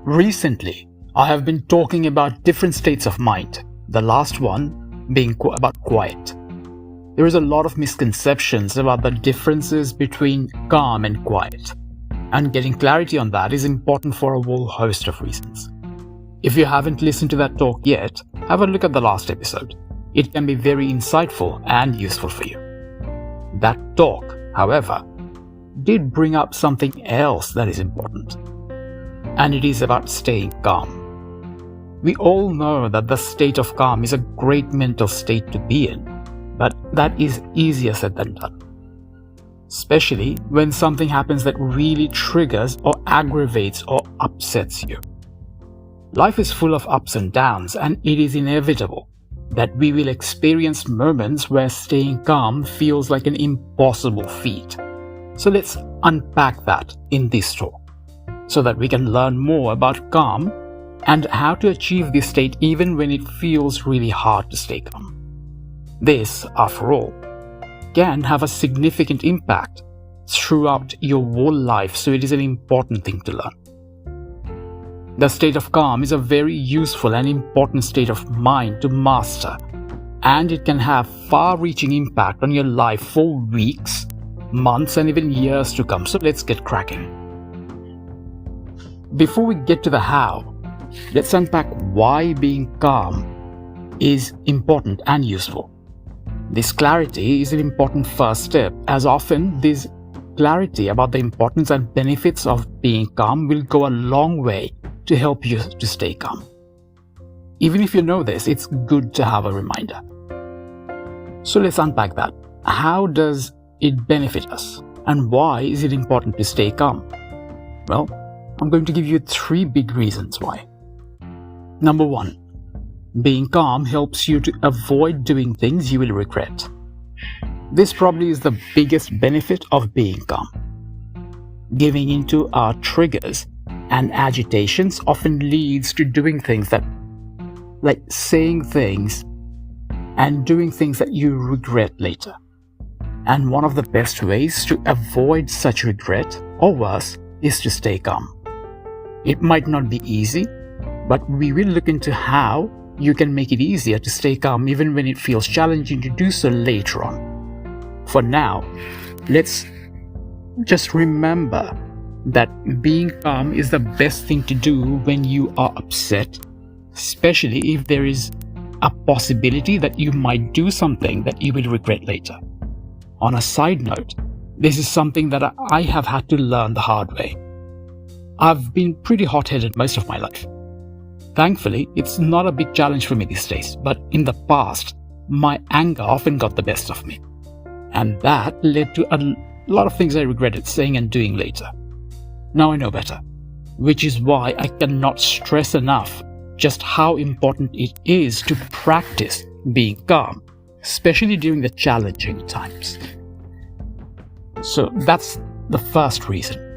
Recently, I have been talking about different states of mind, the last one being about quiet. There is a lot of misconceptions about the differences between calm and quiet, and getting clarity on that is important for a whole host of reasons. If you haven't listened to that talk yet, have a look at the last episode. It can be very insightful and useful for you. That talk, however, did bring up something else that is important, and it is about staying calm. We all know that the state of calm is a great mental state to be in, but that is easier said than done. Especially when something happens that really triggers or aggravates or upsets you. Life is full of ups and downs, and it is inevitable that we will experience moments where staying calm feels like an impossible feat. So let's unpack that in this talk, so that we can learn more about calm and how to achieve this state even when it feels really hard to stay calm. This, after all, can have a significant impact throughout your whole life, so it is an important thing to learn. The state of calm is a very useful and important state of mind to master, and it can have far-reaching impact on your life for weeks, months, and even years to come. So let's get cracking. Before we get to the how, let's unpack why being calm is important and useful. This clarity is an important first step, as often this clarity about the importance and benefits of being calm will go a long way to help you to stay calm. Even if you know this, it's good to have a reminder. So let's unpack that. How does it benefit us? And why is it important to stay calm? Well, I'm going to give you 3 big reasons why. Number 1, being calm helps you to avoid doing things you will regret. This probably is the biggest benefit of being calm. Giving into our triggers and agitations often leads to doing things like saying things and doing things that you regret later. And one of the best ways to avoid such regret, or worse, is to stay calm. It might not be easy, but we will look into how you can make it easier to stay calm even when it feels challenging to do so later on. For now, let's just remember that being calm is the best thing to do when you are upset, especially if there is a possibility that you might do something that you will regret later. On a side note, this is something that I have had to learn the hard way. I've been pretty hot-headed most of my life. Thankfully, it's not a big challenge for me these days, but in the past, my anger often got the best of me. And that led to a lot of things I regretted saying and doing later. Now I know better, which is why I cannot stress enough just how important it is to practice being calm, especially during the challenging times. So that's the first reason.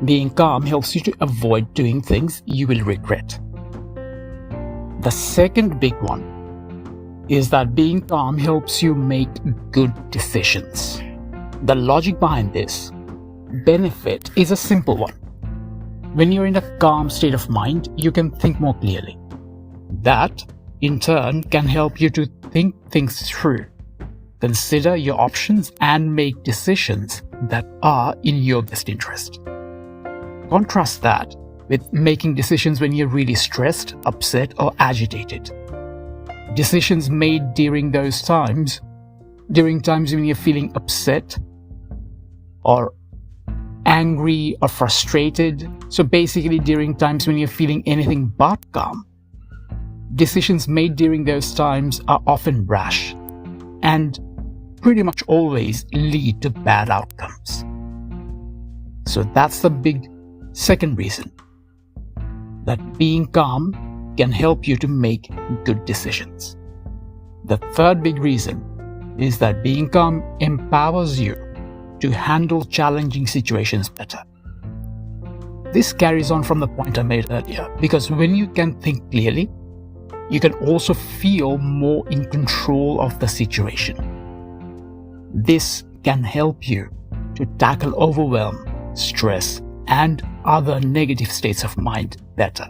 Being calm helps you to avoid doing things you will regret. The second big one is that being calm helps you make good decisions. The logic behind this benefit is a simple one. When you're in a calm state of mind, you can think more clearly. That, in turn, can help you to think things through, consider your options, and make decisions that are in your best interest. Contrast that with making decisions when you're really stressed, upset, or agitated. Decisions made during times when you're feeling upset or angry or frustrated. So basically during times when you're feeling anything but calm. Decisions made during those times are often rash and pretty much always lead to bad outcomes. So that's the big second reason, that being calm can help you to make good decisions. The third big reason is that being calm empowers you to handle challenging situations better. This carries on from the point I made earlier, because when you can think clearly, you can also feel more in control of the situation. This can help you to tackle overwhelm, stress, and other negative states of mind better.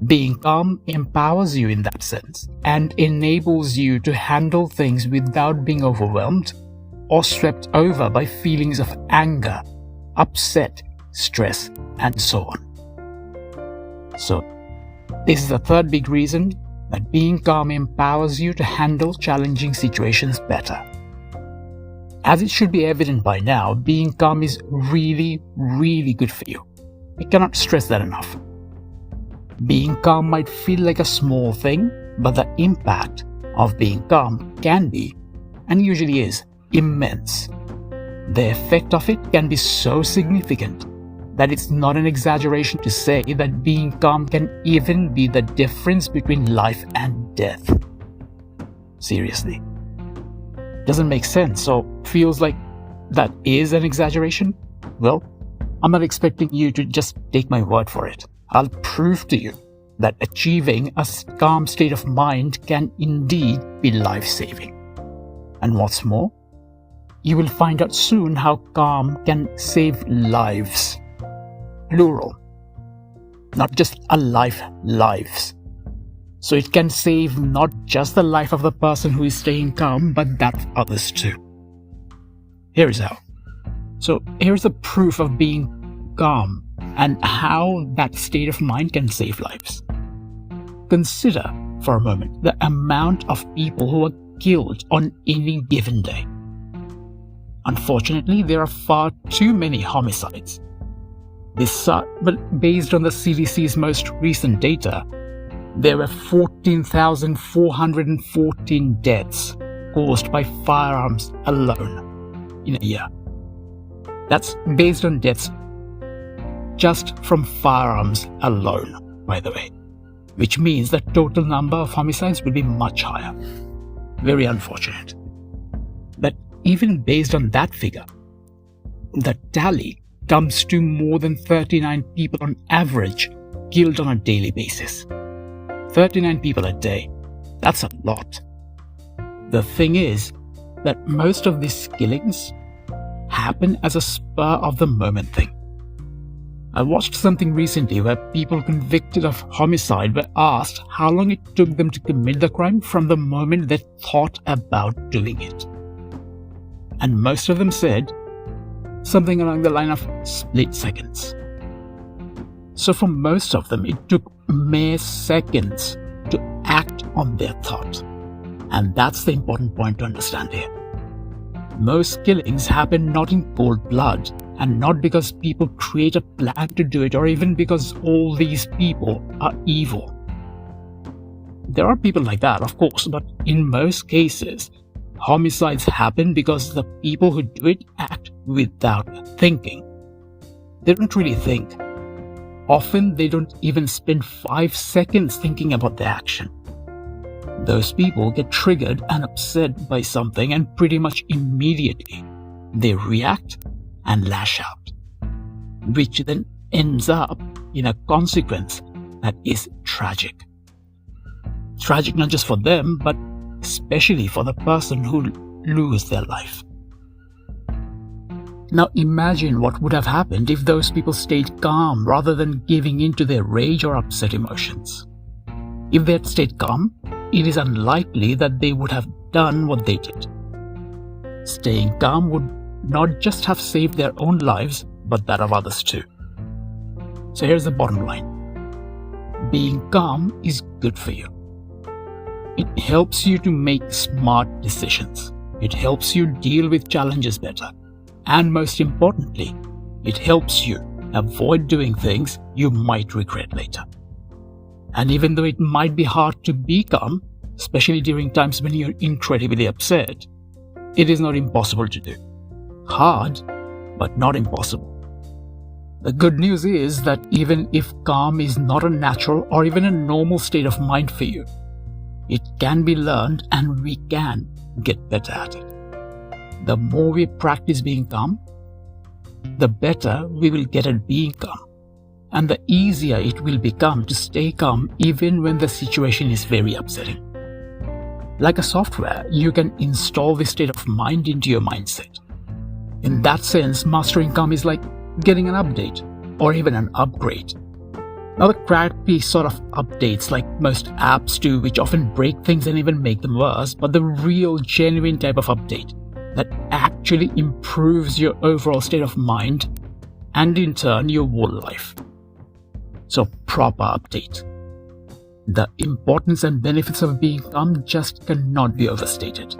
Being calm empowers you in that sense and enables you to handle things without being overwhelmed or swept over by feelings of anger, upset, stress, and so on. So, this is the third big reason that being calm empowers you to handle challenging situations better. As it should be evident by now, being calm is really, really good for you. I cannot stress that enough. Being calm might feel like a small thing, but the impact of being calm can be, and usually is, immense. The effect of it can be so significant that it's not an exaggeration to say that being calm can even be the difference between life and death. Seriously. Doesn't make sense, or feels like that is an exaggeration? Well, I'm not expecting you to just take my word for it. I'll prove to you that achieving a calm state of mind can indeed be life-saving. And what's more, you will find out soon how calm can save lives. Plural. Not just a life, lives. So it can save not just the life of the person who is staying calm, but that of others too. Here is how. So here's the proof of being calm and how that state of mind can save lives. Consider for a moment the amount of people who are killed on any given day. Unfortunately, there are far too many homicides. But based on the CDC's most recent data, there were 14,414 deaths caused by firearms alone in a year. That's based on deaths just from firearms alone, by the way, which means the total number of homicides will be much higher. Very unfortunate. But even based on that figure, the tally comes to more than 39 people on average killed on a daily basis. 39 people a day. That's a lot. The thing is that most of these killings happen as a spur-of-the-moment thing. I watched something recently where people convicted of homicide were asked how long it took them to commit the crime from the moment they thought about doing it. And most of them said something along the line of split seconds. So for most of them, it took mere seconds to act on their thought. And that's the important point to understand here. Most killings happen not in cold blood, and not because people create a plan to do it, or even because all these people are evil. There are people like that, of course, but in most cases, homicides happen because the people who do it act without thinking. They don't really think. Often they don't even spend 5 seconds thinking about the action. Those people get triggered and upset by something, and pretty much immediately they react and lash out, which then ends up in a consequence that is tragic. Tragic not just for them, but especially for the person who loses their life. Now imagine what would have happened if those people stayed calm rather than giving in to their rage or upset emotions. If they had stayed calm, it is unlikely that they would have done what they did. Staying calm would not just have saved their own lives, but that of others too. So here's the bottom line. Being calm is good for you. It helps you to make smart decisions. It helps you deal with challenges better. And most importantly, it helps you avoid doing things you might regret later. And even though it might be hard to be calm, especially during times when you're incredibly upset, it is not impossible to do. Hard, but not impossible. The good news is that even if calm is not a natural or even a normal state of mind for you, it can be learned and we can get better at it. The more we practice being calm, the better we will get at being calm, and the easier it will become to stay calm even when the situation is very upsetting. Like a software, you can install this state of mind into your mindset. In that sense, mastering calm is like getting an update, or even an upgrade. Not the crappy sort of updates like most apps do, which often break things and even make them worse, but the real, genuine type of update that actually improves your overall state of mind and in turn your whole life. So, proper update. The importance and benefits of being calm just cannot be overstated.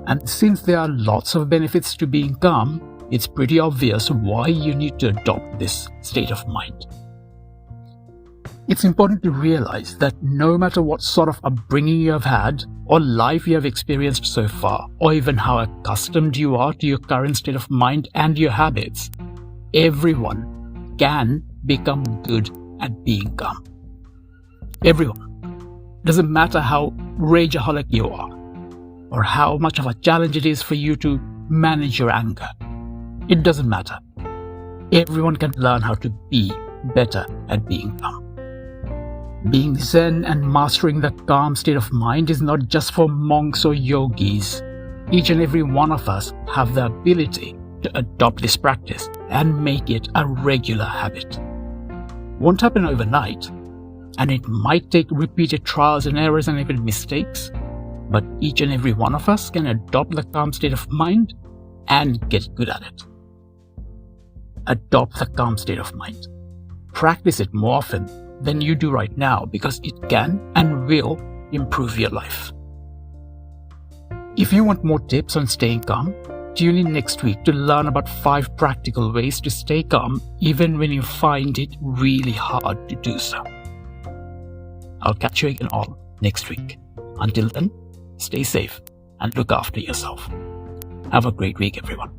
And since there are lots of benefits to being calm, it's pretty obvious why you need to adopt this state of mind. It's important to realize that no matter what sort of upbringing you have had, or life you have experienced so far, or even how accustomed you are to your current state of mind and your habits, everyone can become good at being calm. Everyone. Doesn't matter how rageaholic you are, or how much of a challenge it is for you to manage your anger. It doesn't matter. Everyone can learn how to be better at being calm. Being zen and mastering the calm state of mind is not just for monks or yogis. Each and every one of us have the ability to adopt this practice and make it a regular habit. Won't happen overnight, and it might take repeated trials and errors and even mistakes, but each and every one of us can adopt the calm state of mind and get good at it. Adopt the calm state of mind. Practice it more often than you do right now because it can and will improve your life. If you want more tips on staying calm, tune in next week to learn about 5 practical ways to stay calm even when you find it really hard to do so. I'll catch you again all next week. Until then, stay safe and look after yourself. Have a great week, everyone.